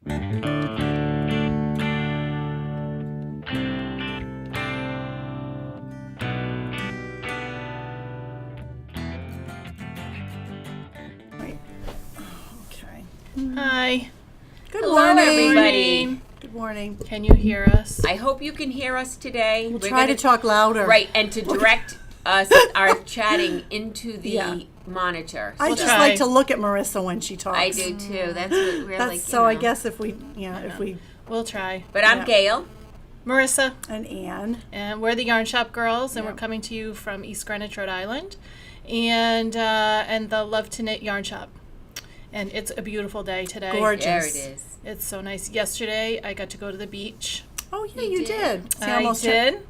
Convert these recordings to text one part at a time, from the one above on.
Okay. Hi. Good Hello, morning. everybody. Good morning. Can you hear us? I hope you can hear us today. We'll try to talk louder. Right, and to direct us, our chatting into the Yeah. monitor. I We'll just try. like to look at Marissa when she talks. I do too. That's what we're That's like. so. I guess if we, if we, We'll try. But I'm Yeah. Gail. Marissa, and Anne. and we're the Yarn Shop Girls, and Yeah. we're coming to you from East Greenwich, Rhode Island, and the Love to Knit Yarn Shop. And it's a beautiful day today. Gorgeous. There it is. It's so nice. Yesterday, I got to go to the beach. Oh yeah, You you did. did. See, I almost did.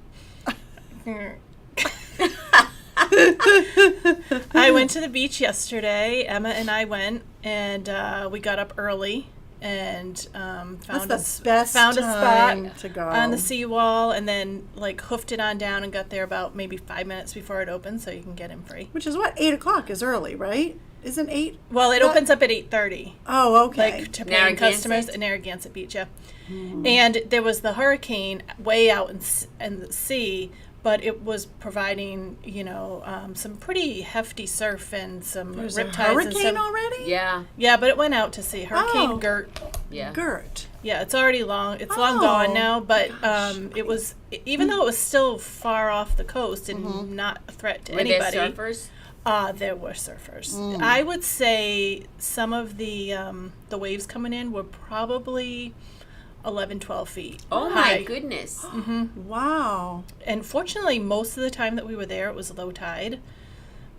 I went to the beach yesterday. Emma and I went, and we got up early and That's found the best found a time spot to go on the seawall, and then like hoofed it on down and got there about maybe 5 minutes before it opened, so you can get in free. Which is what 8:00 is early, right? Isn't 8? Well, it That- opens up at 8:30. Oh, okay. Like to paying Narragansett? customers in Narragansett Beach, yeah. And there was the hurricane way out in the sea, but it was providing, some pretty hefty surf and some There's a riptides and hurricane some. already. Yeah, Yeah, but it went out to sea. Hurricane Oh. Gert. yeah. Gert. Yeah, it's already long. It's long Oh, gone now, but it was even though it was still far off the coast and Mm-hmm. not a threat to Were there anybody. surfers? There were surfers. Mm. I would say some of the waves coming in were probably 11, 12 feet. Oh high. my goodness. Wow. And fortunately, most of the time that we were there, it was low tide,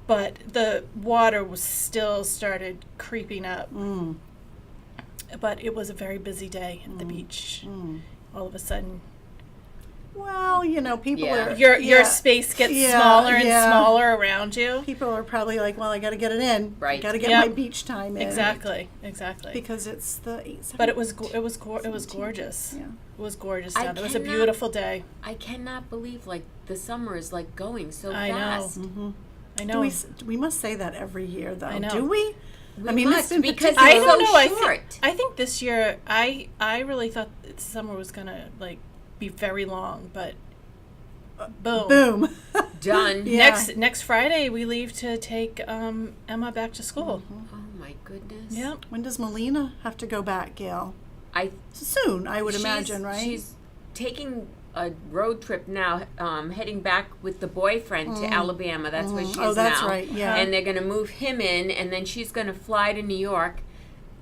but the water was still started creeping up. Mm. But it was a very busy day at the beach. All of a sudden, Well, people Yeah. are your yeah. space gets Yeah, smaller and yeah. smaller around you. People are probably like, well, I got to get it in. Right. Got to get Yep. my beach time in. Exactly. Because it's the 8. But it was gorgeous. Yeah. It was gorgeous I down there. It was a cannot- beautiful day. I cannot believe like the summer is like going so I know. fast. I Do know. we must say that every year, though. I know. Do we? We must, this in because particular- I it's don't so know. short. I think this year I really thought that summer was gonna be very long, but boom. Boom. Done. Yeah. Next Friday we leave to take Emma back to school. Oh my goodness. Yep. When does Melina have to go back, Gail? Soon, I would imagine, right? She's taking a road trip now, heading back with the boyfriend to Alabama. That's where she is now. Oh, that's right, yeah. And they're going to move him in, and then she's going to fly to New York,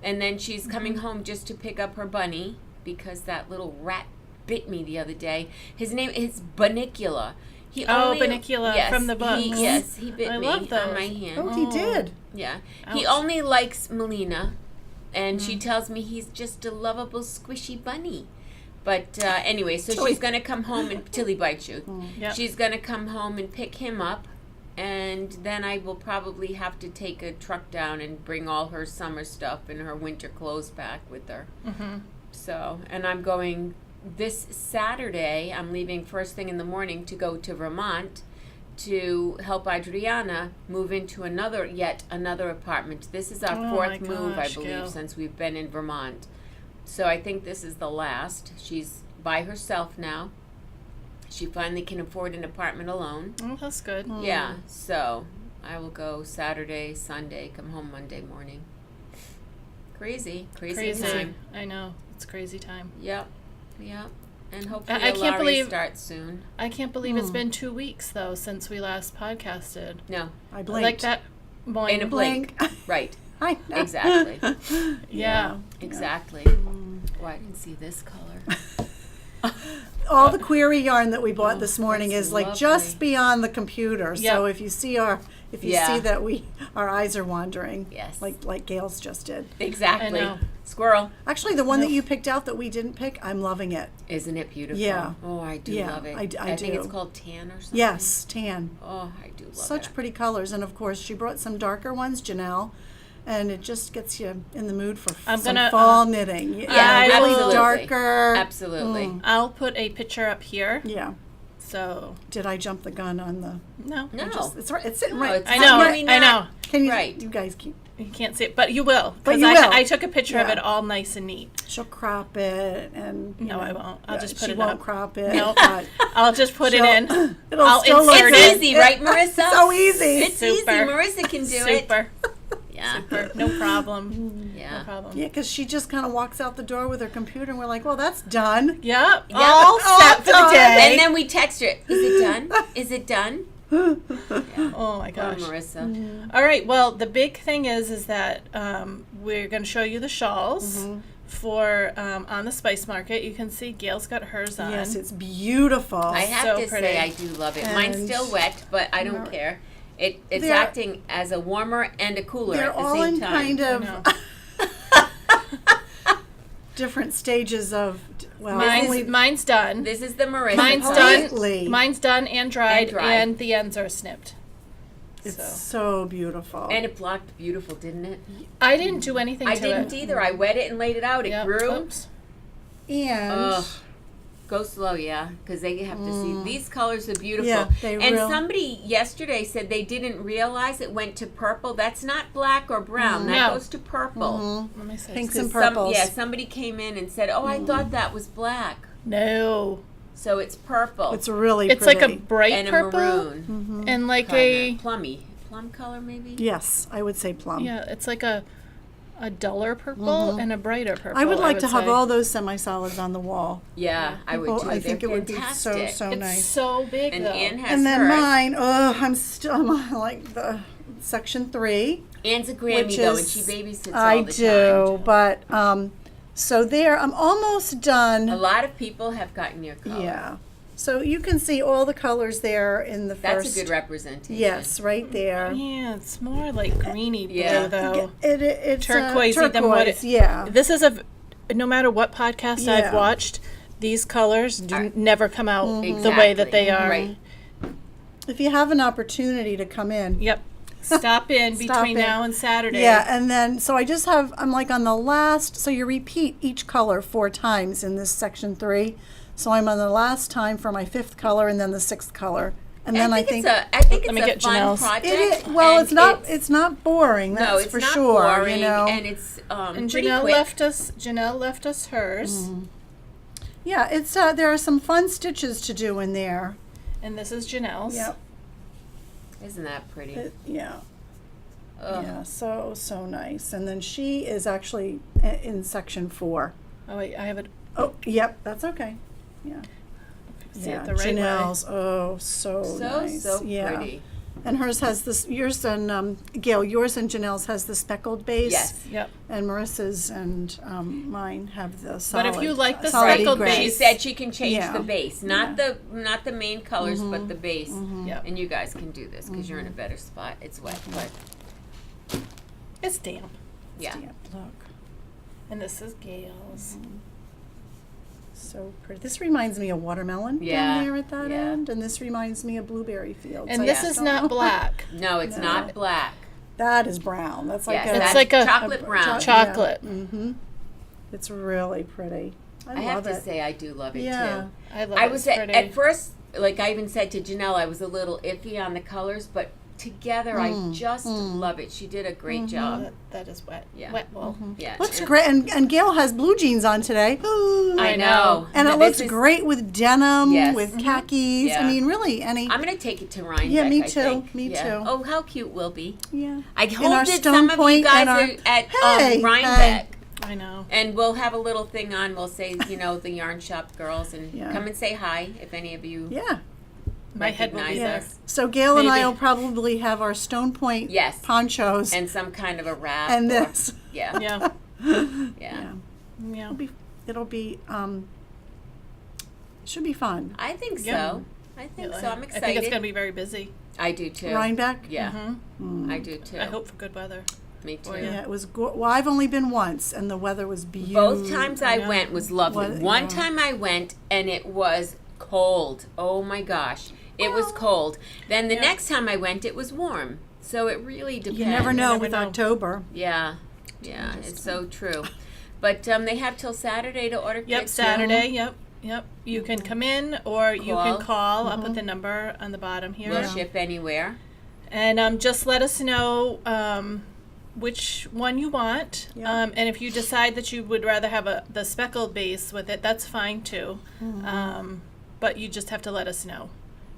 and then she's coming home just to pick up her bunny because that little rat bit me the other day. His name is Bunnicula. He Bunnicula yes, from the books. He bit I me love on those. my hand. Oh, he did. Yeah. He Ouch. only likes Melina, and she tells me he's just a lovable, squishy bunny. But anyway, so Till he- she's going to come home till he bites you. Yep. She's going to come home and pick him up, and then I will probably have to take a truck down and bring all her summer stuff and her winter clothes back with her. So, and I'm going this Saturday. I'm leaving first thing in the morning to go to Vermont to help Adriana move into yet another apartment. This is our Oh fourth my move, I gosh, believe, Gail. since we've been in Vermont. So I think this is the last. She's by herself now. She finally can afford an apartment alone. Oh, that's good. Yeah, so I will go Saturday, Sunday, come home Monday morning. Crazy Crazy. time. I know. It's crazy time. Yep. And hopefully I can't Alari believe- starts soon. I can't believe it's been 2 weeks though since we last podcasted. No, I blinked. Like that. Boing. in a blink. Right. I know. Exactly. Yeah. Exactly. Oh, I didn't see this color. All the query yarn that we bought this morning that's is like lovely. just beyond the computer. So Yep. if you see Yeah. see that our eyes are wandering, Yes. like Gail's just did. Exactly. I know. Squirrel. Actually, the one that you picked out that we didn't pick, I'm loving it. Isn't it beautiful? Yeah. Oh, I do Yeah, love it. I think do. it's called tan or something. Yes, tan. Oh, I do love Such it. pretty colors, and of course she brought some darker ones, Janelle, and it just gets you in the mood for I'm some gonna, fall knitting. Yeah, really absolutely. darker. Absolutely. I'll put a picture up here. Yeah. So Did I jump the gun on the? no. No. It's right. It's sitting No, right. it's I not know. really I not- know. Can you? Right. You guys keep. You can't see it, but you will. But 'cause you will. I took a picture of Yeah. it all nice and neat. She'll crop it, and you No, know, I won't. I'll just put she it won't up. crop it. Nope. but I'll just put it she'll- in. It'll I'll still look insert It's it. easy, right, Marissa? So easy. It's easy. Super. Marissa can do it. Super. Yeah. Super. No problem. No Yeah. problem. Yeah, because she just kind of walks out the door with her computer, and we're like, well, that's done. Yep. Yep. All All set for the done. day. And then we text her, is it done? Is it done? Oh my Poor gosh. Marissa. All right. Well, the big thing is that we're going to show you the shawls Mm-hmm. for on the Spice Market. You can see Gail's got hers on. Yes, it's beautiful. I have So to pretty. say I do love it. Mine's And- still wet, but I don't care. It's They're- acting as a warmer and a cooler They're at the all same in time. kind I of know. different stages of, well, Mine's, only mine's done. This is the Marissa. Mine's color. done. Completely. Mine's done and dried, And dried. and the ends are snipped. it's So so beautiful. And it blocked beautiful, didn't it? I didn't do anything I to didn't it. either. I wet it and laid it out. It Yep. grew. Oops. And Ugh. Go slow, yeah, because they have to see. These colors are beautiful. Yeah, they and real- somebody yesterday said they didn't realize it went to purple. That's not black or brown. That No. goes to purple. Let me see. Pinks and 'Cause purples. somebody came in and said, "Oh, I thought that was black." No. So it's purple It's really It's pretty. like a bright and a purple maroon, and like kinda plum color maybe. Yes, I would say plum. yeah, it's like a duller purple and a brighter purple. I would like to have say. all those semi-solids on the wall. Yeah, I would People- too. I think They're it would be fantastic. so It's nice. so big And though. Anne has And then hers. mine, I'm still on like the section 3. Anne's a Grammy which though, is- and she babysits I all the do, but so there, I'm almost time. A done. lot of people have gotten your color. Yeah. So you can see all the colors there in the That's first. a good representation. Yes, right there. Yeah, it's more like greeny blue Yeah. though. It's Turquoisey than what turquoise, it- yeah. This is no matter what podcast Yeah. I've watched, these colors do never come out Mm-hmm. the way that they are. Right. If you have an opportunity to come in. Yep. Stop in Stop between in. now and Saturday. Yeah, and then, so I just have, I'm like on the last, so you repeat each color 4 times in this section 3. So I'm on the last time for my 5th color and then the 6th color. And then I think, I think Let me it's a get fun Janelle's. project. it is, well, and it's not boring, that's no, it's for not sure, boring, you know. and it's And pretty Janelle quick. left us hers. Yeah, it's, there are some fun stitches to do in there. And this is Janelle's. Yep. Isn't that pretty? Yeah. Ugh. Yeah, so nice. And then she is actually in section 4. Oh wait, I have it. Oh, yep, that's okay. Yeah. See Yeah, it the right way. Janelle's, so nice. So yeah. pretty. And hers has this, yours and, Gail, yours and Janelle's has the speckled base. Yes. Yep. And Marissa's and mine have the solid. But if you like the solid speckled gray. She base- said she can change Yeah. the base, not the main colors, but the base. Yep. And you guys can do this because you're in a better spot. It's wet, but It's damp. yeah. Yeah, look, And this is Gail's. so pretty. This reminds me of watermelon Yeah, down there at that yeah. end, and this reminds me of blueberry fields. And I this just is don't not know. black. No, it's No. not black. That is brown. That's like Yes, a, It's that's like a- chocolate brown. Chocolate. Mm-hmm. It's really pretty. I I have love to it. say I do love it Yeah. too. I love I it. was It's at pretty. first, like I even said to Janelle, I was a little iffy on the colors, but together I just love it. She did a great job. That is wet. Yeah. Wet wool. Yeah, Looks great, and Gail has blue jeans on today. I know, And it This looks is- great with denim, Yes. with khakis. Yeah. I mean, really, any. I'm gonna take it to Rhinebeck. Yeah, me I too, think. me Yeah. too. Oh, how cute will be. Yeah. I our hope that Stone some of you Point guys and our- are at Hey, Rhinebeck. I know. And we'll have a little thing on. We'll say, the Yarn Shop girls, and Yeah. come and say hi if any of you Yeah. My head will be recognize there. us. So Gail and I Maybe. will probably have our Stone Point Yes. ponchos And some kind of a wrap. and or- this. Yeah. Yeah. Yeah. Yeah. It'll be should be fun. I think Yeah. so. I think Yeah. so. I'm I excited. think it's going to be very busy. I do too. Rhinebeck. Yeah. Mhm. I do too. I hope for good weather. Me too. Or, Yeah, it was. Well, I've only been once, and the weather was beautiful. Both times I know. went was lovely. What- One yeah. time I went and it was cold. Oh my gosh. It was cold. Then the Yeah. next time I went it was warm. So it really depends. You never know never with know. October. Yeah. Yeah, it's so true. But they have till Saturday to order Yep, kits. Saturday. Yep. You can come in or you can Call. call up at the number on the bottom here. We'll ship anywhere. And just let us know which one you want. Yeah. And if you decide that you would rather have the speckled base with it, that's fine too. But you just have to let us know.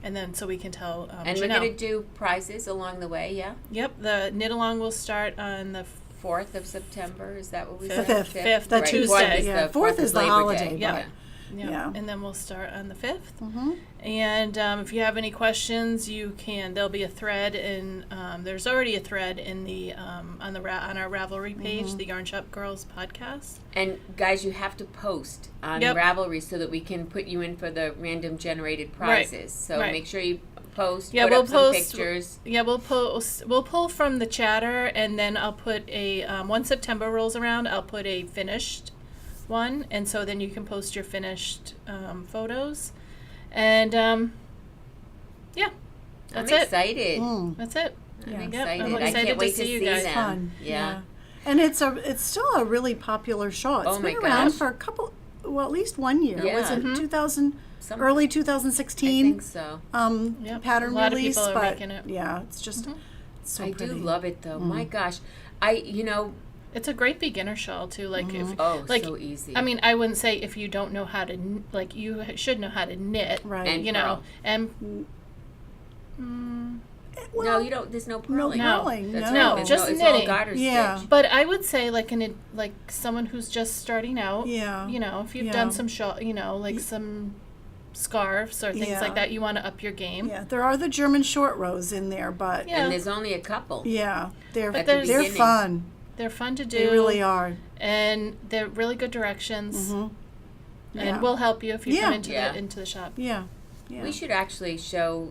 And then so we can tell And we're Janelle. going to do prizes along the way, yeah? Yep, the knit along will start on the 4th of September, is that what we The said? fifth, the Right. Tuesday, 4th is yeah. the 4th is the Labor holiday, Day, yeah. yeah. Yeah. And then we'll start on the 5th. Mhm. And if you have any questions, you can. There'll be a thread in. There's already a thread in the on our Ravelry page, the Yarn Shop Girls podcast. And guys, you have to post on Yep. Ravelry so that we can put you in for the random generated prizes. So right. make sure you post, Yeah, put we'll up some post- pictures. Yeah, we'll post. We'll pull from the chatter, and then I'll put a. Once September rolls around, I'll put a finished one, and so then you can post your finished photos, and yeah, I'm that's it. excited. Mm. That's it. Yeah. I'm Yep, excited. I'm I excited can't to wait see to you see guys. them. Fun. Yeah. And it's still a really popular show. It's Oh my been around gosh. for a couple, well, at least 1 year. Was Yeah. it 2000, Some- early I 2016 think so. Yep. pattern A lot of release? people are But making it. yeah, it's just it's so I pretty. do love it though. My Mm. gosh. It's a great beginner shawl too. Like if Oh, like so easy. I mean, I wouldn't say if you don't know how to like you should know how to knit, Right. And you know, purl. and Well, no, you don't. There's no purling. No. purling, That's no. right. There's just it's all knitting. garter Yeah. stitch. but I would say like like someone who's just starting out. Yeah. You know, if you've Yeah. done some shawl, you know, like some scarves or things Yeah. like that, you want to up your game. Yeah, there are the German short rows in there, but Yeah. And there's only a couple. yeah, they're But there's- they're beginning. fun. They're fun to do. They really are. and they're really good directions. Mhm. Yeah. And we'll help you if you Yeah. come into Yeah. the into the shop. Yeah. Yeah. We should actually show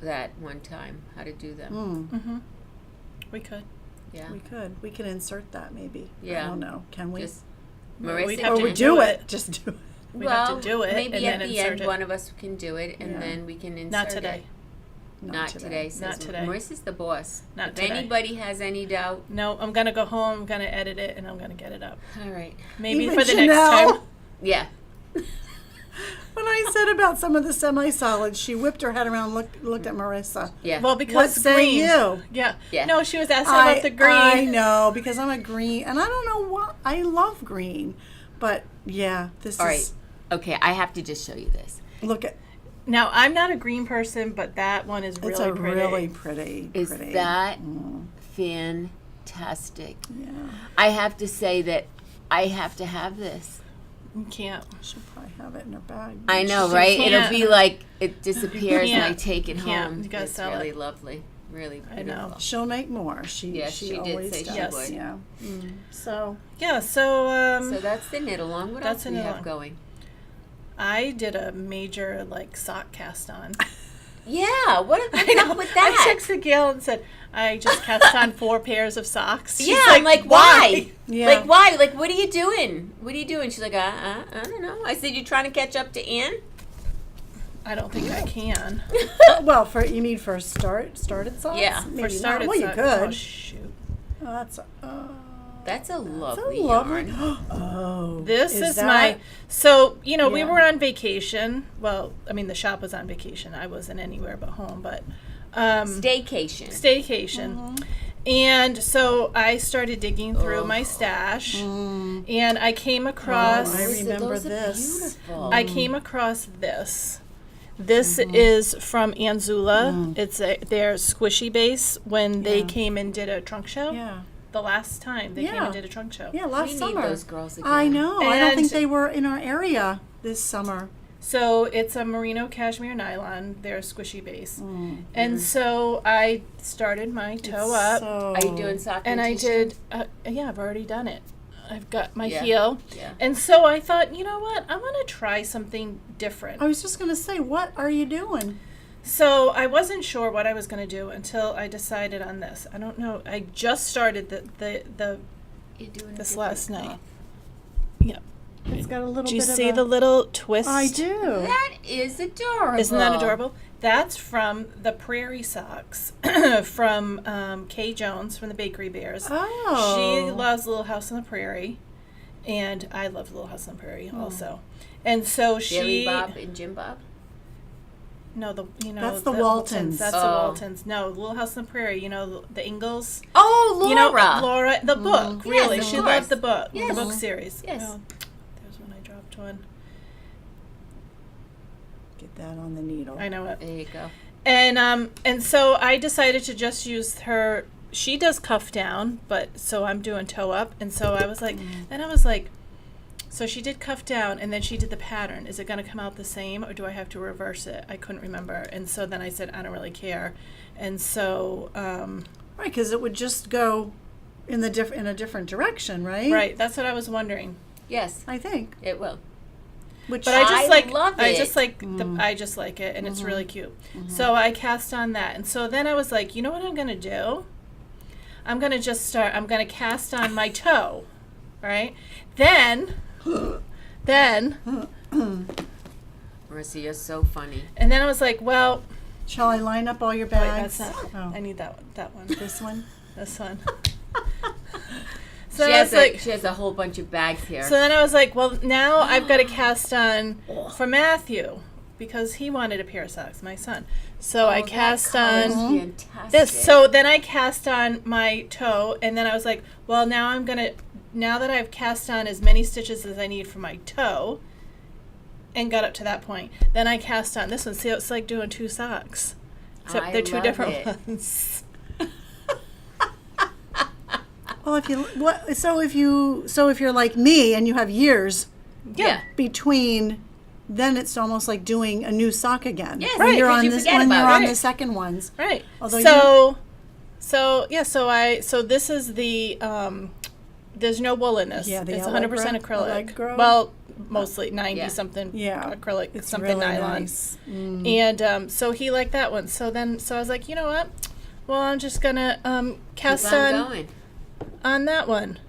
that one time how to do them. Mm, Mm-hmm. We could. Yeah. we could. We can insert that maybe. I Yeah. don't know. Can we? Just Well, Marissa we'd have or to we can- do it. Just do it. We'd have to do it maybe and at then the insert end it. one of us can do it, and Yeah. then we can insert Not today. it. Not today. Says Not today. Marissa's the boss. Not if today. anybody has any doubt, No, I'm gonna go home. I'm gonna edit it, and I'm gonna get it up. all right. Maybe Even for the next Janelle. time. Yeah. When I said about some of the semi-solids, she whipped her head around, looked at Marissa. Yeah. Well, What because say green. you? Yeah. Yeah. No, she was asking about the green. I know, because I'm a green, and I don't know what, I love green, but yeah, this all is, right. Okay, I have to just show you this. look at, Now, I'm not a green person, but that one is really it's a pretty. really pretty, Is pretty. that Mm, fantastic? yeah, I have to say that I have to have this. You can't. she'll probably have it in her bag. I know, She right? It'll can't. be like it disappears and I can't. take it You can't. home. You gotta It's sell really it. lovely. Really I know. beautiful. She'll make more. She Yes, she did always say she does. would. Yeah. So, yeah, so, So that's the knit along. What that's else do we a knit have along. going? I did a major, like, sock cast on. Yeah, what's up with I that? texted Gail and said, I just cast on 4 pairs of socks. She's Yeah, I'm like, why? Yeah. Like, why? Like, what are you doing? What are you doing? She's like, I don't know. I said, you trying to catch up to Ann? I don't think I can. Well, for you mean for started socks? Yeah, Maybe For started not. Well, you sock- could. Oh, shoot. Oh, that's That's a so lovely lovely. yarn. Oh, This is that- my. So, you know, we Yeah. were on vacation. Well, I mean, the shop was on vacation. I wasn't anywhere but home, but. Staycation. Staycation. And so I started digging through my stash, and I came across. I Those- remember those are this. beautiful. I came across this. This is from Anzula. It's their squishy base when they Yeah. came and did a trunk show. Yeah. The last time they came Yeah. and did a trunk show. Yeah, we last need summer. those girls again. I know. I don't think And- they were in our area this summer. So it's a merino cashmere nylon. They're a squishy base. Mm. And so I started my toe up. So, Are you doing sock And I t-shirt? did, yeah, I've already done it. I've got my Yeah. heel. Yeah. And so I thought, you know what? I want to try something different. I was just gonna say, what are you doing? So I wasn't sure what I was going to do until I decided on this. I don't know. I just started the You're doing this a last different night. cloth. Yeah. It's got a little Do you bit see of the little twist? I do. That is adorable. Isn't that adorable? That's from the Prairie Socks from Kay Jones from the Bakery Bears. Oh. She loves Little House on the Prairie, and I love Little House on the Prairie also. And so Billy she, Bob and Jim Bob? No, That's the Waltons. That's the Oh. Waltons. No, Little House on the Prairie. You know the Ingalls. Oh, Laura. You know Laura, the book. Yes, Really, of she course. loved the book. Yes. The book series. Yes. Oh, there's one I dropped one. Get that on the needle. I know it. There you go. And so I decided to just use her. She does cuff down, but so I'm doing toe up, and so I was like, then I was like, so she did cuff down, and then she did the pattern. Is it going to come out the same, or do I have to reverse it? I couldn't remember, and so then I said I don't really care, and so Right, because it would just go in in a different direction, right? right, that's what I was wondering. Yes, I think. it will. Which But I just I like love I it. just like I just like it, and it's really cute. So I cast on that, and so then I was like, you know what I'm gonna do? I'm gonna cast on my toe, right? Then, Marissa, you're so funny. and then I was like, well, shall I line up all your wait, bags? that's not. Oh, I need that one. That one. this one. This one. So She I has, was like, she has a whole bunch of bags here. so then I was like, well, now I've got to cast on for Matthew because he wanted a pair of socks, my son. So I cast on. Fantastic. This. So then I cast on my toe, and then I was like, well, now that I've cast on as many stitches as I need for my toe, and got up to that point, then I cast on this one. See, it's like doing two socks, except I they're two love different it. ones. Well, if you're like me and you have years Yeah. between, then it's almost like doing a new sock again. Yes, when right, you're 'cause on you this forget when about you're it. on the Right. second ones. Right. Although So this is the there's no wool in this. Yeah, the it's 100% Allegro- acrylic. Allegro. Well, mostly 90 Yeah. something Yeah, acrylic, it's something really nylon. nice. And so he liked that one. So I was like, you know what? Well, I'm just gonna cast Keep on on going. that one,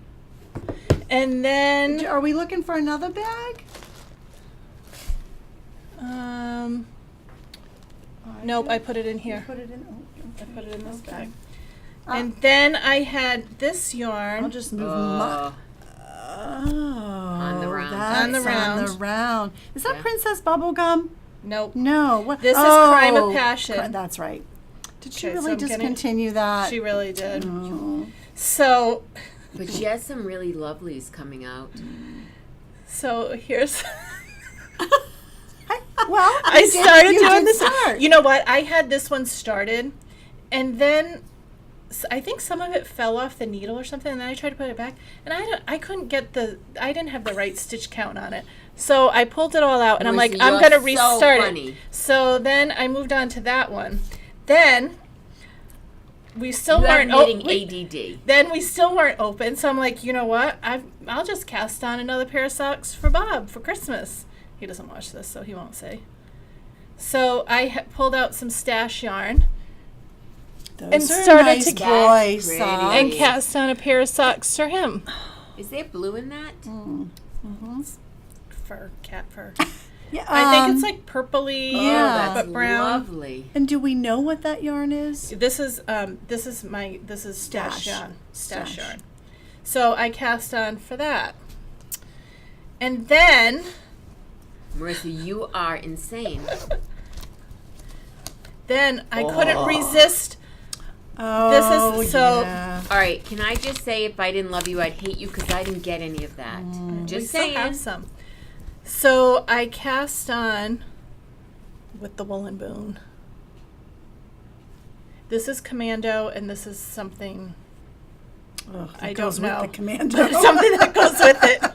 and then Are we looking for another bag? nope, I put it in here. Put it in. Oh, I put it in this okay. bag. And then I had this yarn. I'll just move my. On the round. That's On the round. On the round. Is that Yeah. Princess Bubblegum? Nope. No. What? This is Crime of Oh, Passion. That's right. Did she Okay, so really I'm getting- discontinue that? She really did. Oh. So But she has some really lovelies coming out. here's. Well, I you did- started you doing did this. start. You know what? I had this one started, and then I think some of it fell off the needle or something. And then I tried to put it back, and I couldn't get I didn't have the right stitch count on it. So I pulled it all out, and I'm like, Marissa, I'm you're gonna so restart funny. it. So then I moved on to that one. Then we still You have weren't knitting we- ADD. Then we still weren't open, so I'm like, you know what? I'll just cast on another pair of socks for Bob for Christmas. He doesn't watch this, so he won't say. So I pulled out some stash yarn Those and are started nice to- boy That's pretty. socks. and cast on a pair of socks for him. Is there blue in that? Fur, cat fur. Yeah, I think it's like purpley, Yeah. Oh, that's but brown. lovely. And do we know what that yarn is? This is stash Stash. yarn. Stash Stash. yarn. So I cast on for that. And then Marissa, you are insane. I couldn't resist. Oh, so- yeah. All right, can I just say if I didn't love you, I'd hate you because I didn't get any of that. We Just still saying. have some. So I cast on with the woolen boon. This is commando, and this is something Ugh, that I goes don't with know. the commando. something that goes with it.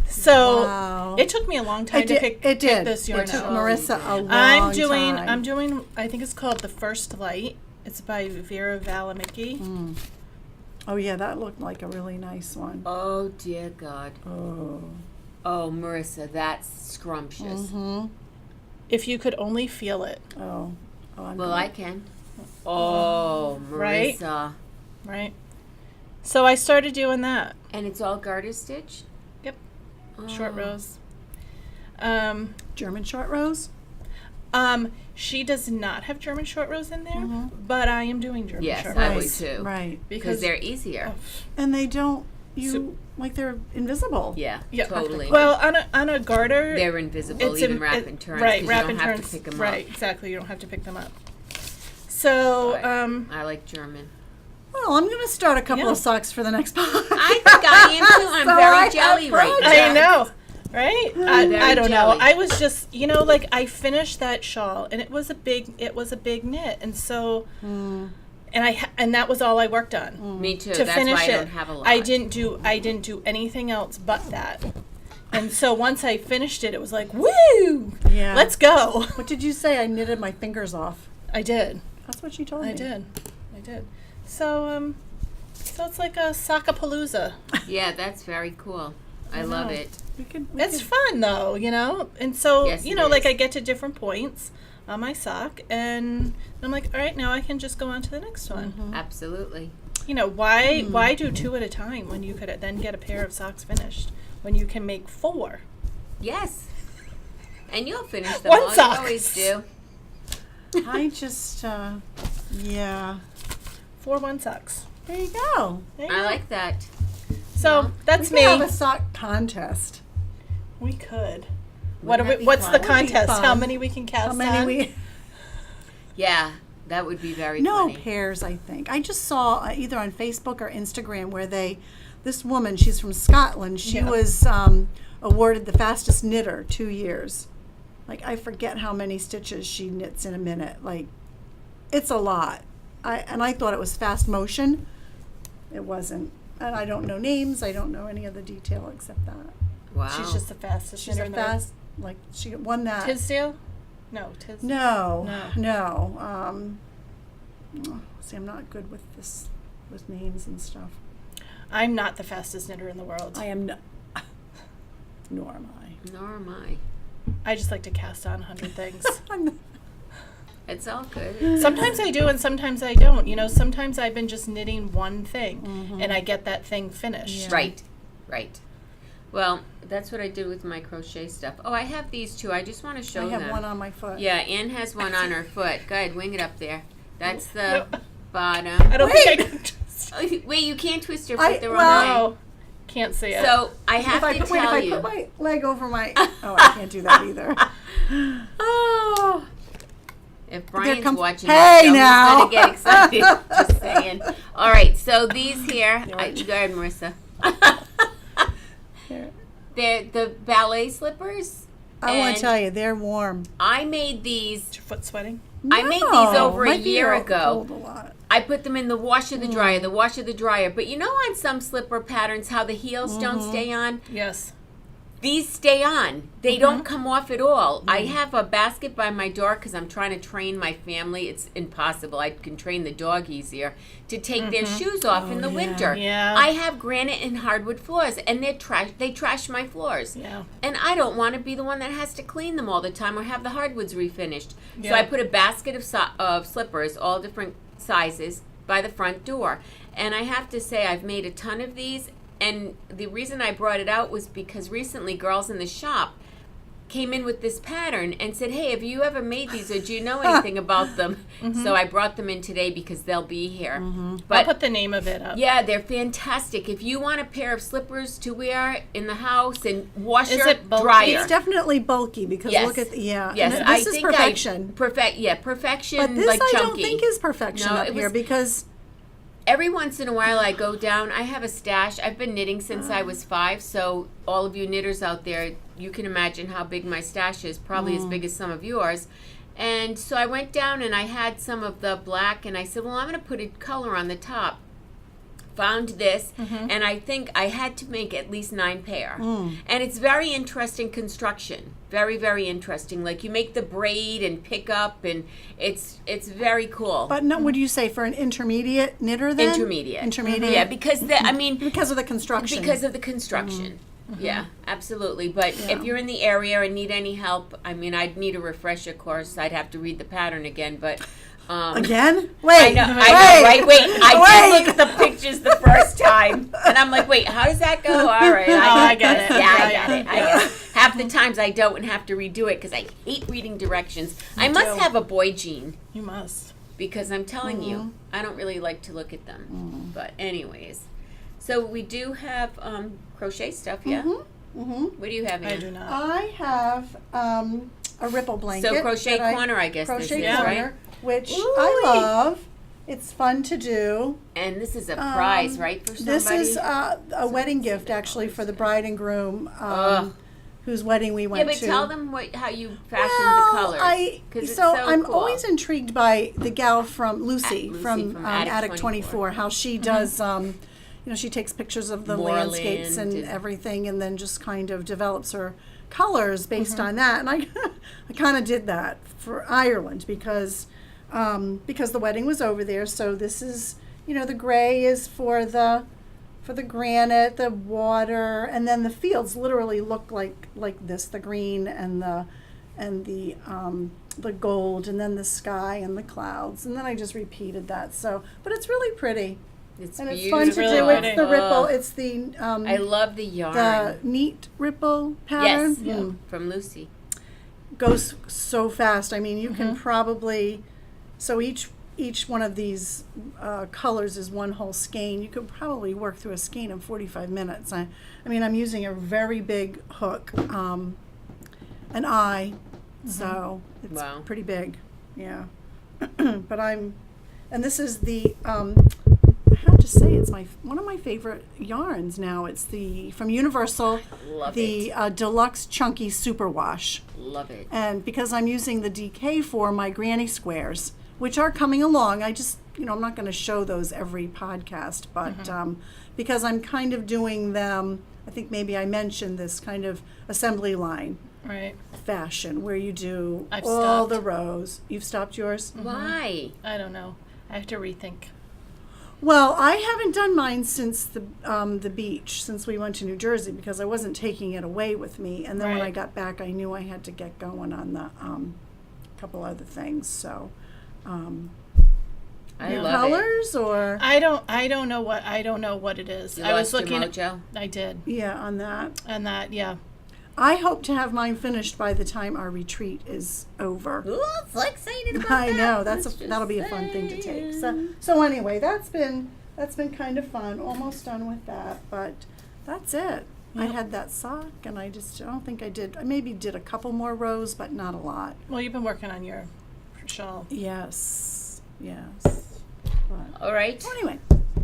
So Wow. it took me a long time to pick It did. this yarn It took out. Marissa a long I'm doing. time. I think it's called The First Light. It's by Vera Valimicki. Oh yeah, that looked like a really nice one. Oh, dear God. Oh. Oh, Marissa, that's scrumptious. If you could only feel it, Oh. Oh, I'm Well, gonna- I can. Oh, Right? Marissa. right? So I started doing that. And it's all garter stitch? Yep. Oh. Short rows. German short rows. She does not have German short rows in there, but I am doing German Yes, short I rows would too. Right. Because they're easier. And they don't like they're invisible. Yeah, Yeah. totally. Well, on a garter, They're invisible, it's even in- wrap it- and turns, right, because wrap you and don't have turns, to pick them right, up. exactly. You don't have to pick them up. So, I like German. Well, I'm going to start a couple Yeah. of socks for the next podcast. I think I am too. I'm So I very have jelly right now. projects. I know, right? I Very don't know. jelly. I was just, like I finished that shawl, and it was a big knit, and so, and that was all I worked on. Me too. To That's finish why I it. don't have a lot. I didn't do anything else but that. And so once I finished it, it was like, woo! Yeah. Let's go. What did you say? I knitted my fingers off. I did. That's what you told me. I did. So it's like a sockapalooza. Yeah, that's very cool. I love it. It's fun though, and so Yes, it like is. I get to different points on my sock, and I'm like, all right, now I can just go on to the next one. Absolutely. Why do 2 at a time when you could then get a pair of socks finished when you can make 4? Yes. And you'll finish them One all. sock. You always do. I just, yeah. 4 1 socks. There you go. There you I go. like that. So that's we could have me. a sock contest. We could. Wouldn't that be What's fun? the Would be contest? How fun. many we can cast How many on? we? Yeah, that would be very No funny. pairs, I think. I just saw either on Facebook or Instagram where this woman, she's from Scotland, she Yeah. was awarded the fastest knitter 2 years. Like, I forget how many stitches she knits in a minute. Like, it's a lot. I thought it was fast motion. It wasn't. And I don't know names. I don't know any other detail except that. Wow. She's just the fastest. She's a fast, like, she won that. Tisdale? No, Tisdale. No. See, I'm not good with with names and stuff. I'm not the fastest knitter in the world. I am not. Nor am I. Nor am I. I just like to cast on 100 things. It's all good. Sometimes I do and sometimes I don't. Sometimes I've been just knitting one thing and I get that thing finished. Yeah. Right. Well, that's what I did with my crochet stuff. Oh, I have these too. I just want to show I have them. one on my foot. Yeah, Ann has one on her foot. Go ahead, wing it up there. That's the No. bottom. I don't think I can twist. Oh, wait, you can't twist your foot the wrong No. way. Can't see it. So I have to If tell I you. put my leg over my... Oh, I can't do that either. Oh. If Brian's comes- watching Hey, this show, now. he's going to get excited. Just saying. All right, so these here, you go ahead, Marissa. Here. They're the ballet slippers. I want and to tell you, they're warm. I made these. Is your foot sweating? I made these over a might be year a- ago. cold a lot. I put them in the washer, the dryer, the washer, the dryer. But you know on some slipper patterns how the heels don't stay on? Yes. These stay on. They don't come off at all. I have a basket by my door because I'm trying to train my family. It's impossible. I can train the dog easier to take their shoes off in the winter. Yeah. I have granite and hardwood floors, and they trash my floors. Yeah. And I don't want to be the one that has to clean them all the time or have the hardwoods refinished. So Yeah. I put a basket of slippers, all different sizes, by the front door. And I have to say, I've made a ton of these. And the reason I brought it out was because recently girls in the shop came in with this pattern and said, hey, have you ever made these or do you know anything about them? So I brought them in today because they'll be here. I'll But put the name of it up. yeah, they're fantastic. If you want a pair of slippers to wear in the house and washer, Is it bulky? dryer. It's definitely bulky because Yes. look at Yes, and I this is think perfection. perfection, But this like I chunky. don't think is perfection No, up it here was- because Every once in a while I go down. I have a stash. I've been knitting since I was 5, so all of you knitters out there, you can imagine how big my stash is, probably as big as some of yours. And so I went down and I had some of the black and I said, well, I'm going to put a color on the top. Found this, and I think I had to make at least 9 pair. And it's very interesting construction. Very, very interesting. Like you make the braid and pick up, and it's very cool. but no, would you say for an intermediate knitter then? Intermediate. Intermediate. Yeah, because I mean, Because of the construction. because of the construction. Yeah, absolutely. But if you're in the area and need any help, I mean, I'd need a refresher course. I'd have to read the pattern again, but. Again? Wait. I know, right? Wait, I did look at the pictures the first time, and I'm like, wait, how does that go? All right, I get it. Yeah, I got it. I get it. Half the times I don't and have to redo it because I hate reading directions. I must too. have a boy gene You must. because I'm telling you, I don't really like to look at them. But anyways, So we do have crochet stuff, yeah? Mm-hmm. What do you have, Ann? I do not. I have a ripple blanket. So crochet that corner, I guess this crochet is, corner, right? which Ooh-wee. I love. It's fun to do. And this is a prize, right, for somebody? This is a wedding gift, actually, for the bride and groom, Ugh. whose wedding we yeah, went but to. tell them how you fashioned Well, the colors. 'Cause it's so so I'm cool. always intrigued by the gal from Lucy, Lucy from from Attic Attic 24, how she does. She takes pictures of the Moorland landscapes and and- everything, and then just kind of develops her colors based on that. And I kind of did that for Ireland because the wedding was over there. So this is, the gray is for the granite, the water, and then the fields literally look like this, the green and the gold, and then the sky and the clouds, and then I just repeated that. So, but it's really pretty, It's and beautiful. it's fun to really do. pretty. It's the ripple. Ugh. It's the I love the yarn. the neat ripple pattern. Yes, from Lucy. Goes so fast. I mean, you can probably, so each one of these colors is one whole skein. You could probably work through a skein in 45 minutes. I mean, I'm using a very big hook, an eye, so it's Wow. pretty big. Yeah. But and this is the, I have to say, it's one of my favorite yarns now. It's from Universal, Love the Deluxe Chunky Superwash. Love it. And because I'm using the DK for my granny squares, which are coming along, I just, I'm not going to show those every podcast, but because I'm kind of doing them, I think maybe I mentioned this kind of assembly line Right. fashion where you do I've all stopped. the rows. You've stopped yours? Why? I don't know. I have to rethink. Well, I haven't done mine since the beach, since we went to New Jersey, because I wasn't taking it away with me. And then when I Right. got back, I knew I had to get going on the couple other things. So, I new love colors or I don't know what it is. it. You I was lost your looking. mojo? I did, yeah, on that. and that yeah. I hope to have mine finished by the time our retreat is over. Ooh, I'm so excited about I that. know Let's that'll be a just fun thing to take. say. So anyway, that's been kind of fun. Almost done with that, but that's it. I Yep. had that sock, and I don't think I did. I maybe did a couple more rows, but not a lot. Well, you've been working on your shawl. Yes. But, All right. so anyway,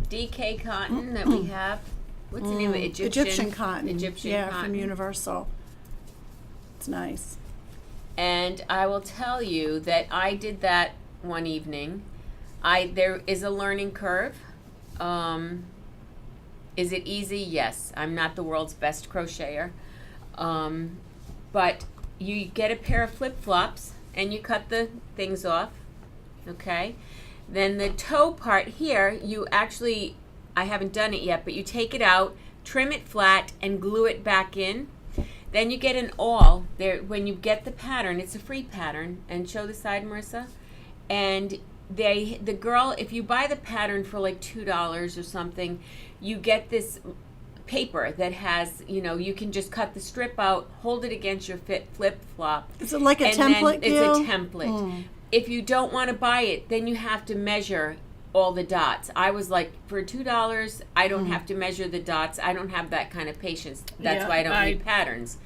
DK cotton that we have. What's the name of it? Egyptian cotton. Egyptian yeah, cotton. from Universal. It's nice. And I will tell you that I did that one evening. There is a learning curve. Is it easy? Yes. I'm not the world's best crocheter. But you get a pair of flip-flops and you cut the things off. Okay? Then the toe part here, I haven't done it yet, but you take it out, trim it flat, and glue it back in. Then you get an awl. When you get the pattern, it's a free pattern. And show the side, Marissa. And the girl, if you buy the pattern for like $2 or something, you get this paper that has, you can just cut the strip out, hold it against your flip-flop. Is it like a and template, then Gail? it's a template. If you don't want to buy it, then you have to measure all the dots. I was like, for $2, I don't have to measure the dots. I don't have that kind of patience. That's Yeah, why I don't read patterns.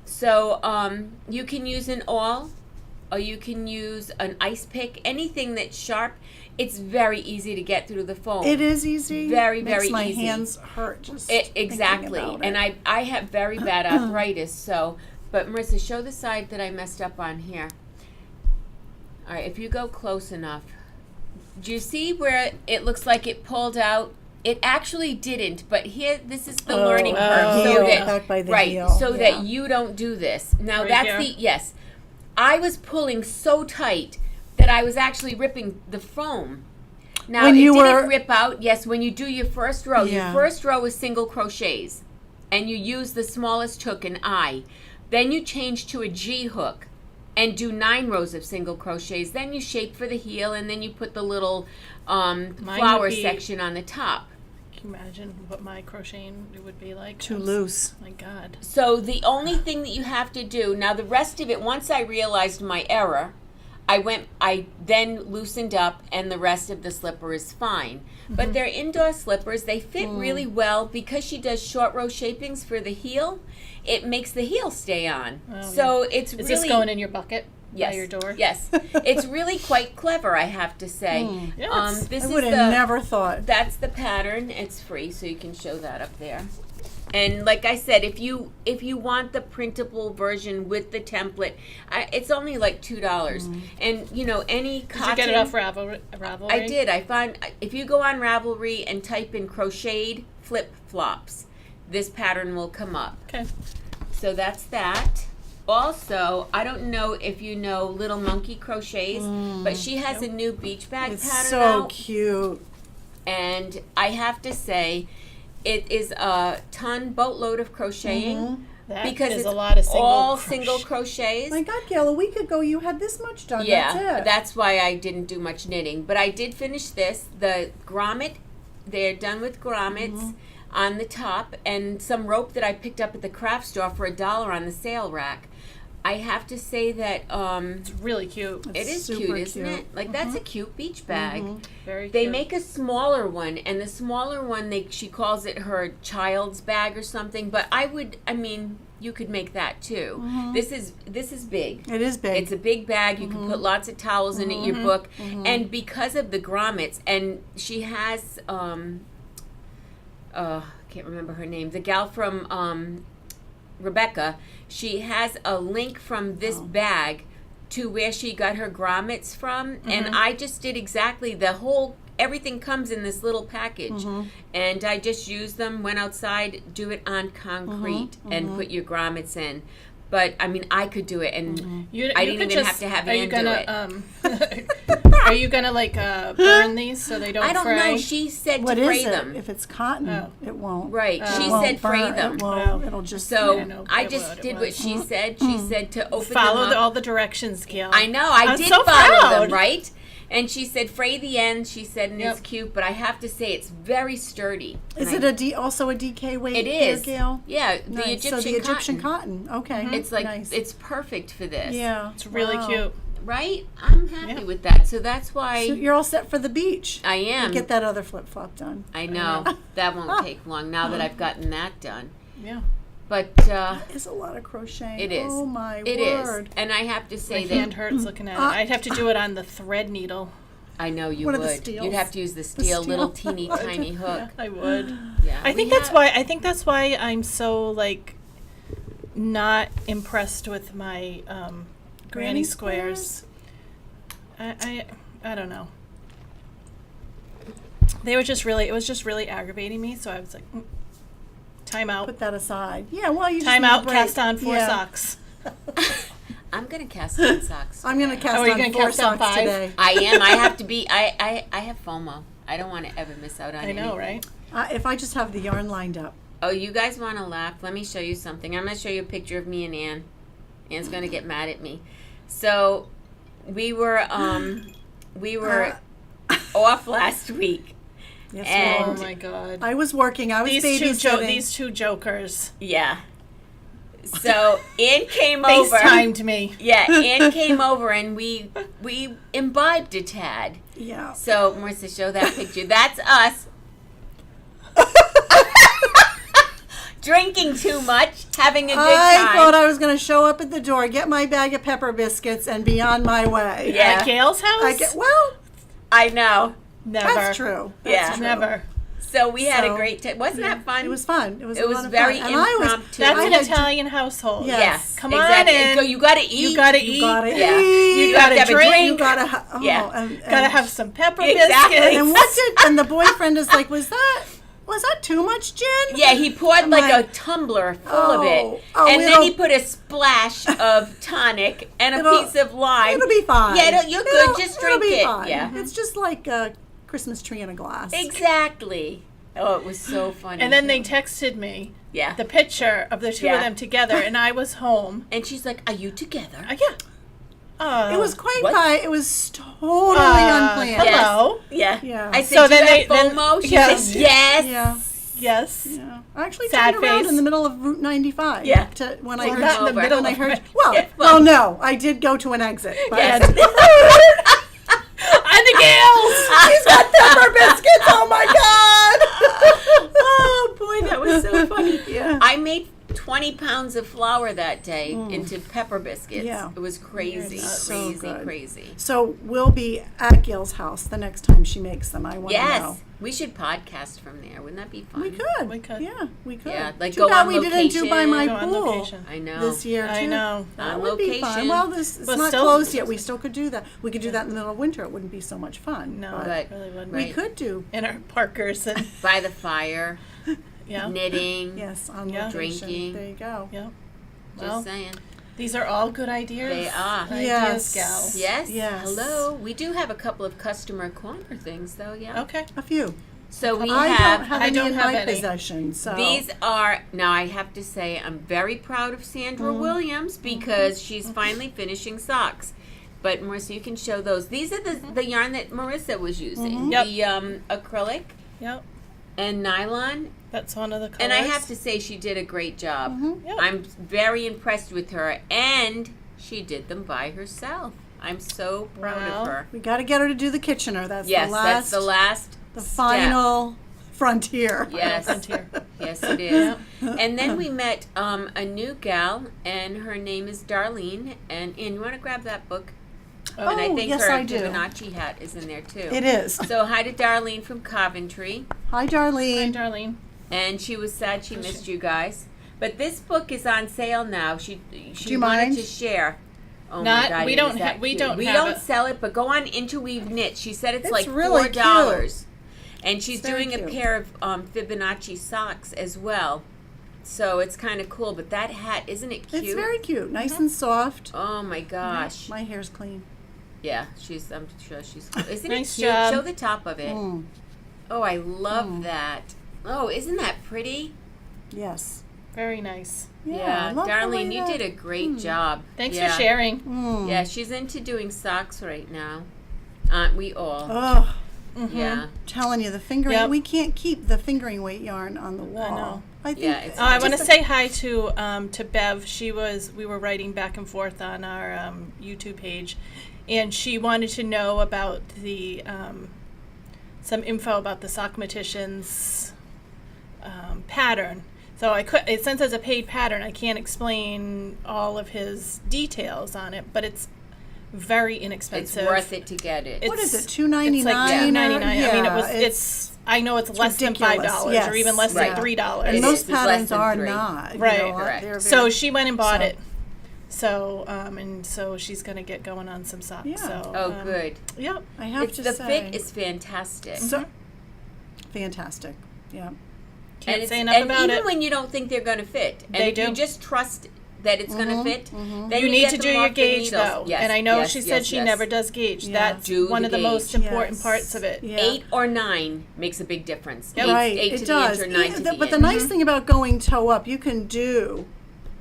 So you can use an awl, or you can use an ice pick, anything that's sharp. It's very easy to get through the foam. It is easy. Very, Makes very my easy. hands hurt just Exactly. thinking about And it. I have very bad arthritis, so, but Marissa, show the side that I messed up on here. All right, if you go close enough, do you see where it looks like it pulled out? It actually didn't, but here, this is the learning curve. heel, So that, back by the right, heel. so yeah. that you don't do this. Now Right that's here. yes. I was pulling so tight that I was actually ripping the foam. Now When it you didn't were- rip out. Yes, when you do your first row, your Yeah. first row is single crochets, and you use the smallest hook, an I. Then you change to a G hook, and do 9 rows of single crochets. Then you shape for the heel, and then you put the little flower would be- section on the top. Can you imagine what my crocheting would be like? Too loose. My God. So the only thing that you have to do, now the rest of it, once I realized my error, I then loosened up, and the rest of the slipper is fine. But they're indoor slippers. They fit really well because she does short row shapings for the heel. It makes the heel stay on. So it's Is really this going in your bucket yes, by your door? Yes, it's really quite clever, I have to say. Yes. This I is would have never thought. that's the pattern. It's free, so you can show that up there. And like I said, if you want the printable version with the template, it's only like $2. And you know, any Did cotton. you get it off Ravelry? I did. I found if you go on Ravelry and type in crocheted flip flops, this pattern will come up. Okay. So that's that. Also, I don't know if you know Little Monkey Crochets, but she has a new beach bag It's pattern so out. cute. And I have to say, it is a boatload of crocheting That because is it's a lot of single all crochet. single crochets. My God, Gail, a week ago you had this much done. Yeah, That's it. that's why I didn't do much knitting. But I did finish this. The grommet, they're done with grommets on the top, and some rope that I picked up at the craft store for $1 on the sale rack. I have to say that It's really cute. it is super cute, isn't cute. it? Like that's a cute beach bag. Very cute. They make a smaller one, and the smaller one, she calls it her child's bag or something. But I mean, you could make that too. This is big. It is big. It's a big bag. You can put lots of towels in it. Your book, and because of the grommets, and she has I can't remember her name. The gal from Rebecca. She has a link from this bag to where she got her grommets from, and I just did exactly everything comes in this little package, and I just used them, went outside, do it on concrete, and put your grommets in. But I mean, I could do it, and I didn't even have to have Ann do it. Are you gonna like burn these so they don't I don't fray? know. She said what to fray is it? them. If it's cotton, it won't. Right. It She won't said fray burn. them. It won't. Wow. It'll just. So I know, I it just would, it did would. what she said. She said to open Follow them up. all the directions, Gail. I know. I I'm did so follow proud. them, right? And she said fray the end. She said, and it's Yep. cute, but I have to say it's very sturdy. Is And it also a DK weight? It there, is. Gail? Yeah, the Nice. Egyptian So the Egyptian cotton. cotton. Okay. It's like nice. it's perfect for this. Yeah. It's really Wow. cute. Right? I'm happy Yeah. with that. So that's why So you're all set for the beach. I am. Get that other flip flop done. I know. That won't take long now that I've gotten that done. Yeah. But It's a lot of crocheting. it is. Oh my It is. word. And I have to My say hand that hurts looking at it. I'd have to do it on the thread needle. I know you What are the would. steels? You'd have to use the steel little steel. teeny tiny hook. I would. Yeah. I think that's why. I think that's why I'm so like not impressed with my granny squares. I don't know. They were just really. It was just really aggravating me. So I was like, time out. Put that aside. Yeah. Well, you just Time need a out. break. Cast on 4 Yeah. socks. I'm gonna cast on socks. I'm gonna today. cast Oh, you're on gonna 4 cast on socks 5? today. I am. I have to be. I have FOMO. I don't want to ever miss out on I know, anything. right? If I just have the yarn lined up. Oh, you guys want to laugh? Let me show you something. I'm going to show you a picture of me and Ann. Ann's going to get mad at me. So, we were off last week. Yes, And- Oh well, my god. I was working. I was babysitting. These two jokers Yeah. So, Ann came over. FaceTimed me. Yeah, Ann came over and we imbibed a tad. Yeah. So, Marissa, show that picture. That's us. Drinking too much, having a good I time. thought I was going to show up at the door, get my bag of pepper biscuits, and be on my way. Yeah. At Gail's house? Well, I know. Never. that's true. That's Yeah. true. Never. So we had a So, great time. Wasn't that fun? It was fun. It was It a was lot of very fun. And I was, impromptu. That's I an had Italian household. Yeah. Yes, Come exactly. on in. Go, you gotta eat. You gotta You eat. gotta Yeah. eat. You gotta have a drink. drink. You gotta, Yeah. and Gotta have some pepper Exactly. biscuits. And what did? And the boyfriend is like, was that too much gin? Yeah, he poured I'm like a like, tumbler full of it, oh, and then it'll- he put a splash of tonic and a It'll- piece of lime. It'll be fine. Yeah, you're good. It'll- Just it'll drink be it. Fine. Yeah, It's just like a Christmas tree in a glass. exactly. Oh, it was so funny. And then they texted me yeah, the picture of the two Yeah. of them together, and I was home. and she's like, "Are you together?" Yeah. It was quite What? fine. It was totally unplanned. Yes. Hello. Yeah. Yeah. I said, So "Do then you have they- then- FOMO?" She yes. said, "Yes." Yeah. Yes. Yeah. I actually Sad turned around face. in the middle of Route 95. Yeah. When I Well, heard not in the when middle I of heard. it. Well, Yeah, well, well. no, I did go to an exit. But Yes. And the Gales. He's got pepper biscuits. Oh my God. Oh boy, that was so funny. Yeah. I made 20 pounds of flour that day into pepper biscuits. Yeah. It was crazy, So crazy, good. crazy. So we'll be at Gail's house the next time she makes them. I want to Yes, know. we should podcast from there. Wouldn't that be fun? We could. We could. Yeah, we could. Yeah, like Too go bad on we didn't do by location. my Go on pool location. I know. this year too. I know. That On would be fun. location. Well, it's But not still- closed yet. We still could do that. We could do that in the middle of winter. It wouldn't be so much fun. No, but But- it really wouldn't. we Right. could do. In our Parkers and By the fire, yeah. knitting. Yes, on Yeah. location. Drinking. There you go. Yeah. Just Well, saying. these are all good ideas. They are. Ideas, Yes. gal. Yes. Yes. Hello. We do have a couple of customer corner things, though. Yeah. Okay. A few. So we I have. don't have I any don't in have my any. possession. So These are now. I have to say, I'm very proud of Sandra Williams because she's finally finishing socks. But Marissa, you can show those. These are the yarn that Marissa was using. Yep. The acrylic Yep. and nylon. That's one of the colors. And I have to say, she did a great job. Yep. I'm very impressed with her, and she did them by herself. I'm so proud Wow. of her. we got to get her to do the Kitchener. That's Yes, the last. that's the last. the step. final frontier. Yes. Frontier. Yes, it is. And then we met a new gal, and her name is Darlene. And you want to grab that book? And I Oh, think yes, her I do. Fibonacci hat is in there too. It is. So hi to Darlene from Coventry. Hi, Hi, Darlene. Darlene. And she was sad she missed you guys. But this book is on sale now. She you wanted mind? to share. Oh Not- my God, we it don't is ha- that we cute. don't we have don't it. sell it, but go on Interweave Knit. She said it's, It's like really $4. And she's It's very doing a cute. pair of Fibonacci socks as well. So it's kind of cool. But that hat, isn't it cute? It's very cute. Nice and soft. Oh my gosh. My hair's clean. Yeah, I'm sure she's cool. Isn't Nice it cute? job. Show the top of it. Mm, Oh, I love that. Oh, isn't that pretty? yes. Very nice. Yeah. I love the way Darlene, you that- did a great job. Thanks Yeah. for sharing. Mm. Yeah, she's into doing socks right now. Aren't we all? Oh, Yeah. telling you, the fingering. Yep. We can't keep the fingering weight yarn on the wall. know. I think. Yeah, it's Oh, I want to just say hi to Bev. We were writing back and forth on our YouTube page, and she wanted to know about the some info about the Sockmatician's pattern. So since it's a paid pattern, I can't explain all of his details on it, but it's very It's inexpensive. worth it to get it. What is it? It's $2.99. like or- $2.99. I mean, Yeah, it's. I know it's less than ridiculous. $5 Yes. or even less Right. than $3. And It most is. It's less patterns than are $3. not. Right. Correct. They're So very- she went and bought so- it. So and so she's gonna get going on some socks. Yeah. So, Oh, good. Yep. I have It's to the say, fit is fantastic. so fantastic. Yeah. Can't and say it's- enough and about even it. when you don't think they're going to fit, and They if you do. just trust that it's going to fit, then You need get to them do your off the gauge needles. though, Yes, and I know yes, she said yes, she yes. never does gauge. Yeah. That's Do one the of the most gauge. important Yes. parts of it. Yeah. 8 or 9 makes a big difference. Yep. Right. Eight it to does. the inch or 9 Yeah, to the but the inch. nice thing about going toe up, you can do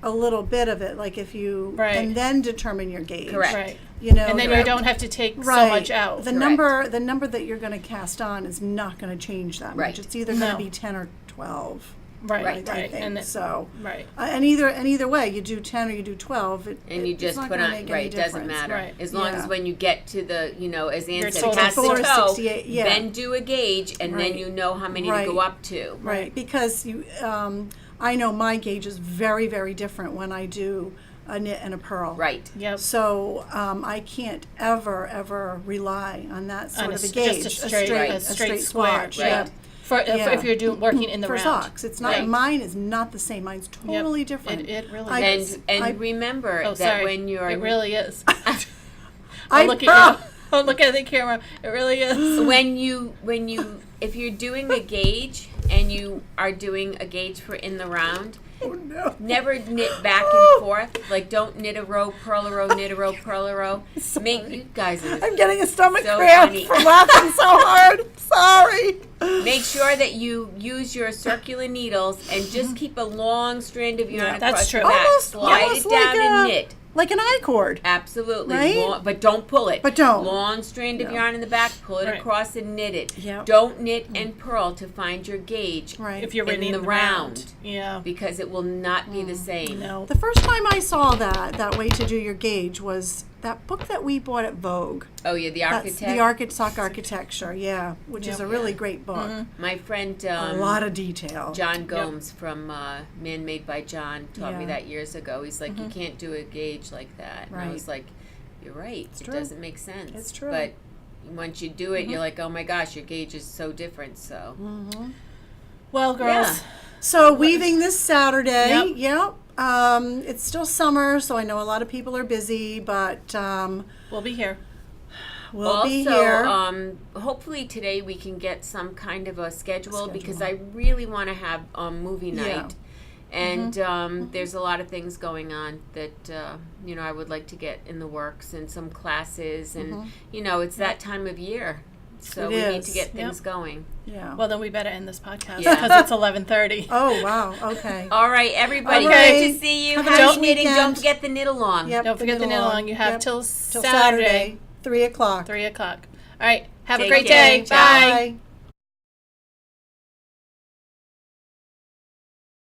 a little bit of it, like if you Right. and then determine your gauge. Correct. Right. You know, And then you Correct. don't have to take right. so much out. The Correct. number that you're going to cast on is not going to change that Right. much. It's either going No. to be 10 or 12. right. Right. I Right. think. And So, right. and either way, you do 10 or you do 12. And you it's just not put gonna on, make any right, it doesn't difference. matter. Right. As long Yeah. as when you get to the, as Ann Your said, total past the Four toe, 68, yeah. then do a gauge, and then Right. you know how many to Right. go up to. Right, because I know my gauge is very, very different when I do a knit and a purl. Right. Yep. So I can't ever rely on that sort On of a just gauge, a straight square. swatch. Right. Yeah. For if you're doing working in the For round. socks, it's not. Right. Mine is not the same. Mine's Yep. totally different. It really I- is. And I- remember Oh, that sorry. when you're It really is. I Oh, look purl. at you. Oh, look at the camera. It really is. when you if you're doing a gauge and you are doing a gauge for in the round, Oh no. never knit back and forth. Like don't knit a row, purl a row, knit a row, purl a row. Make you guys I'm getting a stomach So cramp funny. from laughing so hard. Sorry. make sure that you use your circular needles and just keep a long strand of yarn Yeah, that's across your true. back. Almost Slide like it down and a- knit. like an I-cord. Absolutely. Right? But don't pull it. But don't. Long strand of No. yarn in the back, pull it Right. across and knit it. Yep. Don't knit and purl to find your gauge Right. If you're in running the round. Yeah. because it will not be the same. No. The first time I saw that way to do your gauge was that book that we bought at Vogue. Oh, yeah, the That's architect. Sock Architecture, yeah, which is a really great book. My friend A lot of detail. John Gomes from Man Made by John taught me Yeah. that years ago. He's like, you can't do a gauge like that. And I Right. was like, you're right. It true. doesn't make sense. It's true. But once you do it, you're like, oh my gosh, your gauge is so different. So Well, girls. So weaving this Saturday, Yep. It's still summer, so I know a lot of people are busy, but We'll be here. we'll also, be here. hopefully today we can get some kind of a schedule because Schedule. I really want to have movie night. Yeah. And there's a lot of things going on that I would like to get in the works, and some classes, and it's that time of year, so It we need is. to get things going. Yeah. Well, then we better end this podcast Yeah. because it's 11:30. Oh, wow. Okay. All right, everybody, All good right. to see you. Have a Happy nice knitting. weekend. Don't forget the knit along. Yep, Don't forget the knit along. You have Yep. till Till Saturday, 3 o'clock. 3 o'clock. All right. Have a Take great care. day. Ciao. Bye. Bye.